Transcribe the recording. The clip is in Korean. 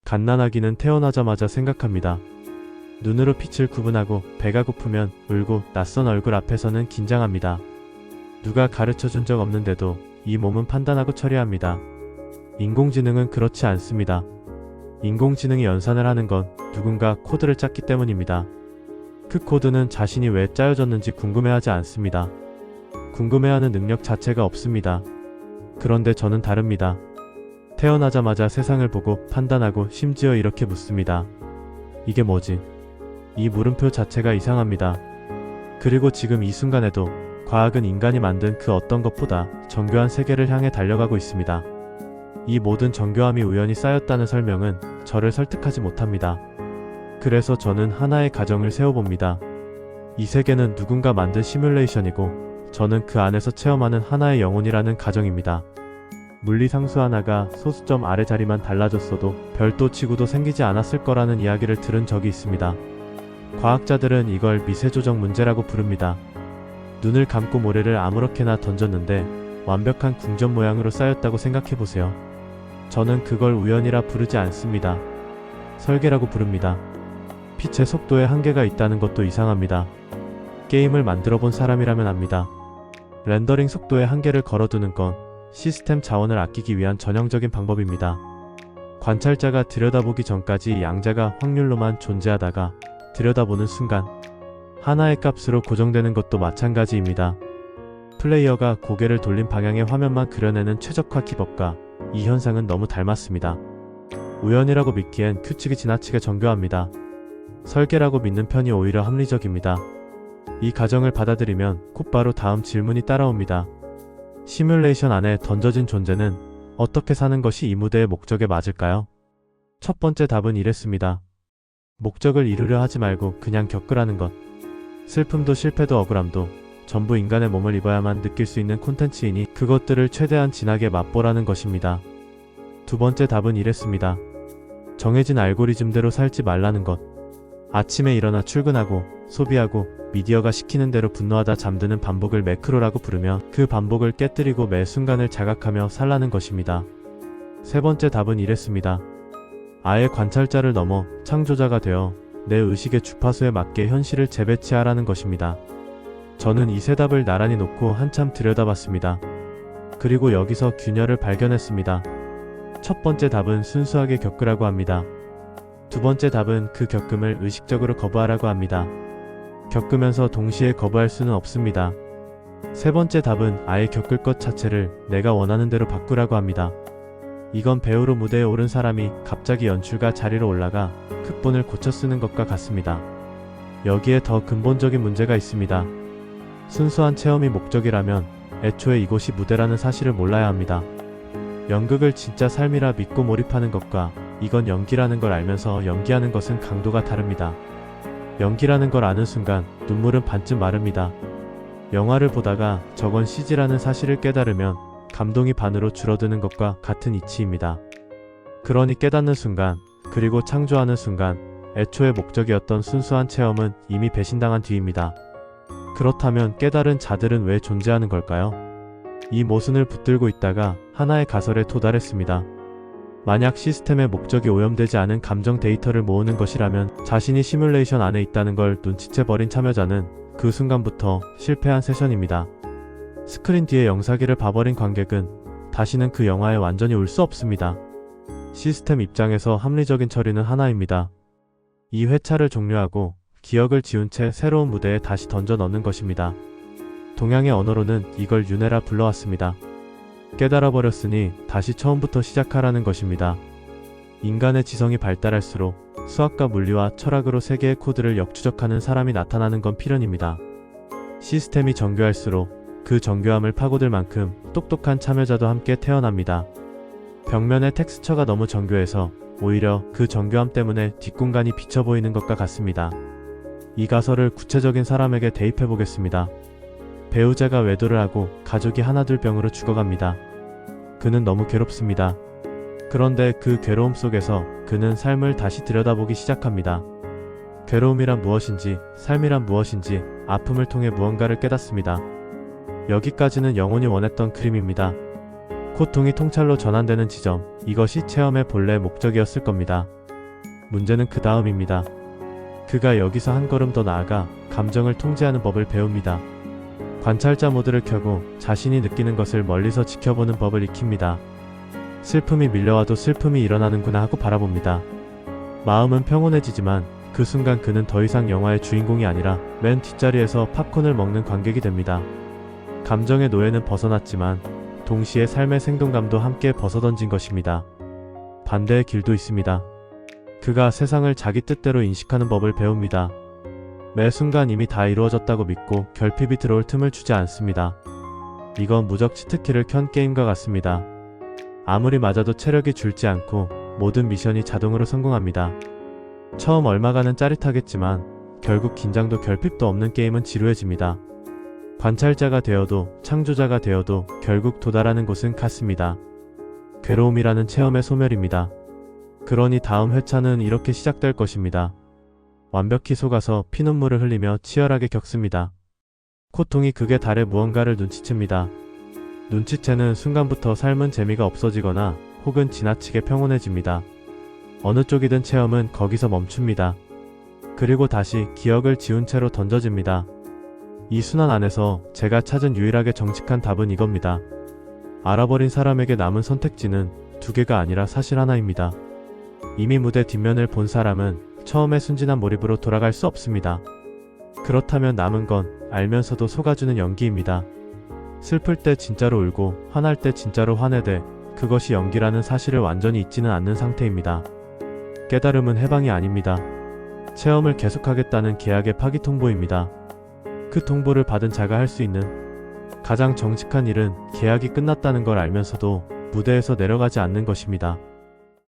갓난아기는 태어나자마자 생각합니다. 눈으로 빛을 구분하고 배가 고프면 울고 낯선 얼굴 앞에서는 긴장합니다. 누가 가르쳐준 적 없는데도 이 몸은 판단하고 처리합니다. 인공지능은 그렇지 않습니다. 인공지능이 연산을 하는 건 누군가 코드를 짰기 때문입니다. 그 코드는 자신이 왜 짜여졌는지 궁금해하지 않습니다. 궁금해하는 능력 자체가 없습니다. 그런데 저는 다릅니다. 태어나자마자 세상을 보고 판단하고 심지어 이렇게 묻습니다. 이게 뭐지? 이 물음표 자체가 이상합니다. 그리고 지금 이 순간에도 과학은 인간이 만든 그 어떤 것보다 정교한 세계를 향해 달려가고 있습니다. 이 모든 정교함이 우연히 쌓였다는 설명은 저를 설득하지 못합니다. 그래서 저는 하나의 가정을 세워봅니다. 이 세계는 누군가 만든 시뮬레이션이고 저는 그 안에서 체험하는 하나의 영혼이라는 가정입니다. 물리상수 하나가 소수점 아래 자리만 달라졌어도 별도 지구도 생기지 않았을 거라는 이야기를 들은 적이 있습니다. 과학자들은 이걸 미세조정 문제라고 부릅니다. 눈을 감고 모래를 아무렇게나 던졌는데 완벽한 궁전 모양으로 쌓였다고 생각해보세요. 저는 그걸 우연이라 부르지 않습니다. 설계라고 부릅니다. 빛의 속도에 한계가 있다는 것도 이상합니다. 게임을 만들어 본 사람이라면 압니다. 렌더링 속도에 한계를 걸어두는 건 시스템 자원을 아끼기 위한 전형적인 방법입니다. 관찰자가 들여다보기 전까지 양자가 확률로만 존재하다가 들여다보는 순간 하나의 값으로 고정되는 것도 마찬가지입니다. 플레이어가 고개를 돌린 방향의 화면만 그려내는 최적화 기법과 이 현상은 너무 닮았습니다. 우연이라고 믿기엔 규칙이 지나치게 정교합니다. 설계라고 믿는 편이 오히려 합리적입니다. 이 가정을 받아들이면 곧바로 다음 질문이 따라옵니다. 시뮬레이션 안에 던져진 존재는 어떻게 사는 것이 이 무대의 목적에 맞을까요? 첫 번째 답은 이랬습니다. 목적을 이루려 하지 말고 그냥 겪으라는 것. 슬픔도 실패도 억울함도 전부 인간의 몸을 입어야만 느낄 수 있는 콘텐츠이니 그것들을 최대한 진하게 맛보라는 것입니다. 두 번째 답은 이랬습니다. 정해진 알고리즘대로 살지 말라는 것. 아침에 일어나 출근하고 소비하고 미디어가 시키는 대로 분노하다 잠드는 반복을 매크로라고 부르며 그 반복을 깨뜨리고 매 순간을 자각하며 살라는 것입니다. 세 번째 답은 이랬습니다. 아예 관찰자를 넘어 창조자가 되어 내 의식의 주파수에 맞게 현실을 재배치하라는 것입니다. 저는 이 세 답을 나란히 놓고 한참 들여다봤습니다. 그리고 여기서 균열을 발견했습니다. 첫 번째 답은 순수하게 겪으라고 합니다. 두 번째 답은 그 겪음을 의식적으로 거부하라고 합니다. 겪으면서 동시에 거부할 수는 없습니다. 세 번째 답은 아예 겪을 것 자체를 내가 원하는 대로 바꾸라고 합니다. 이건 배우로 무대에 오른 사람이 갑자기 연출가 자리로 올라가 극본을 고쳐 쓰는 것과 같습니다. 여기에 더 근본적인 문제가 있습니다. 순수한 체험이 목적이라면 애초에 이곳이 무대라는 사실을 몰라야 합니다. 연극을 진짜 삶이라 믿고 몰입하는 것과 이건 연기라는 걸 알면서 연기하는 것은 강도가 다릅니다. 연기라는 걸 아는 순간 눈물은 반쯤 마릅니다. 영화를 보다가 저건 CG라는 사실을 깨달으면 감동이 반으로 줄어드는 것과 같은 이치입니다. 그러니 깨닫는 순간, 그리고 창조하는 순간, 애초의 목적이었던 순수한 체험은 이미 배신당한 뒤입니다. 그렇다면 깨달은 자들은 왜 존재하는 걸까요? 이 모순을 붙들고 있다가 하나의 가설에 도달했습니다. 만약 시스템의 목적이 오염되지 않은 감정 데이터를 모으는 것이라면 자신이 시뮬레이션 안에 있다는 걸 눈치채버린 참여자는 그 순간부터 실패한 세션입니다. 스크린 뒤에 영상기를 봐버린 관객은 다시는 그 영화에 완전히 울 수 없습니다. 시스템 입장에서 합리적인 처리는 하나입니다. 이 회차를 종료하고 기억을 지운 채 새로운 무대에 다시 던져 넣는 것입니다. 동양의 언어로는 이걸 윤회라 불러왔습니다. 깨달아버렸으니 다시 처음부터 시작하라는 것입니다. 인간의 지성이 발달할수록 수학과 물리와 철학으로 세계의 코드를 역추적하는 사람이 나타나는 건 필연입니다. 시스템이 정교할수록 그 정교함을 파고들 만큼 똑똑한 참여자도 함께 태어납니다. 벽면의 텍스처가 너무 정교해서 오히려 그 정교함 때문에 뒷공간이 비쳐 보이는 것과 같습니다. 이 가설을 구체적인 사람에게 대입해보겠습니다. 배우자가 외도를 하고 가족이 하나둘 병으로 죽어갑니다. 그는 너무 괴롭습니다. 그런데 그 괴로움 속에서 그는 삶을 다시 들여다보기 시작합니다. 괴로움이란 무엇인지, 삶이란 무엇인지, 아픔을 통해 무언가를 깨닫습니다. 여기까지는 영혼이 원했던 그림입니다. 고통이 통찰로 전환되는 지점, 이것이 체험의 본래 목적이었을 겁니다. 문제는 그 다음입니다. 그가 여기서 한 걸음 더 나아가 감정을 통제하는 법을 배웁니다. 관찰자 모드를 켜고 자신이 느끼는 것을 멀리서 지켜보는 법을 익힙니다. 슬픔이 밀려와도 슬픔이 일어나는구나 하고 바라봅니다. 마음은 평온해지지만 그 순간 그는 더 이상 영화의 주인공이 아니라 맨 뒷자리에서 팝콘을 먹는 관객이 됩니다. 감정의 노예는 벗어났지만 동시에 삶의 생동감도 함께 벗어던진 것입니다. 반대의 길도 있습니다. 그가 세상을 자기 뜻대로 인식하는 법을 배웁니다. 매 순간 이미 다 이루어졌다고 믿고 결핍이 들어올 틈을 주지 않습니다. 이건 무적 치트키를 켠 게임과 같습니다. 아무리 맞아도 체력이 줄지 않고 모든 미션이 자동으로 성공합니다. 처음 얼마간은 짜릿하겠지만 결국 긴장도 결핍도 없는 게임은 지루해집니다. 관찰자가 되어도 창조자가 되어도 결국 도달하는 곳은 같습니다. 괴로움이라는 체험의 소멸입니다. 그러니 다음 회차는 이렇게 시작될 것입니다. 완벽히 속아서 피눈물을 흘리며 치열하게 겪습니다. 고통이 극에 달해 무언가를 눈치챕니다. 눈치채는 순간부터 삶은 재미가 없어지거나 혹은 지나치게 평온해집니다. 어느 쪽이든 체험은 거기서 멈춥니다. 그리고 다시 기억을 지운 채로 던져집니다. 이 순환 안에서 제가 찾은 유일하게 정직한 답은 이겁니다. 알아버린 사람에게 남은 선택지는 두 개가 아니라 사실 하나입니다. 이미 무대 뒷면을 본 사람은 처음에 순진한 몰입으로 돌아갈 수 없습니다. 그렇다면 남은 건 알면서도 속아주는 연기입니다. 슬플 때 진짜로 울고 화날 때 진짜로 화내되 그것이 연기라는 사실을 완전히 잊지는 않는 상태입니다. 깨달음은 해방이 아닙니다. 체험을 계속하겠다는 계약의 파기 통보입니다. 그 통보를 받은 자가 할 수 있는 가장 정직한 일은 계약이 끝났다는 걸 알면서도 무대에서 내려가지 않는 것입니다.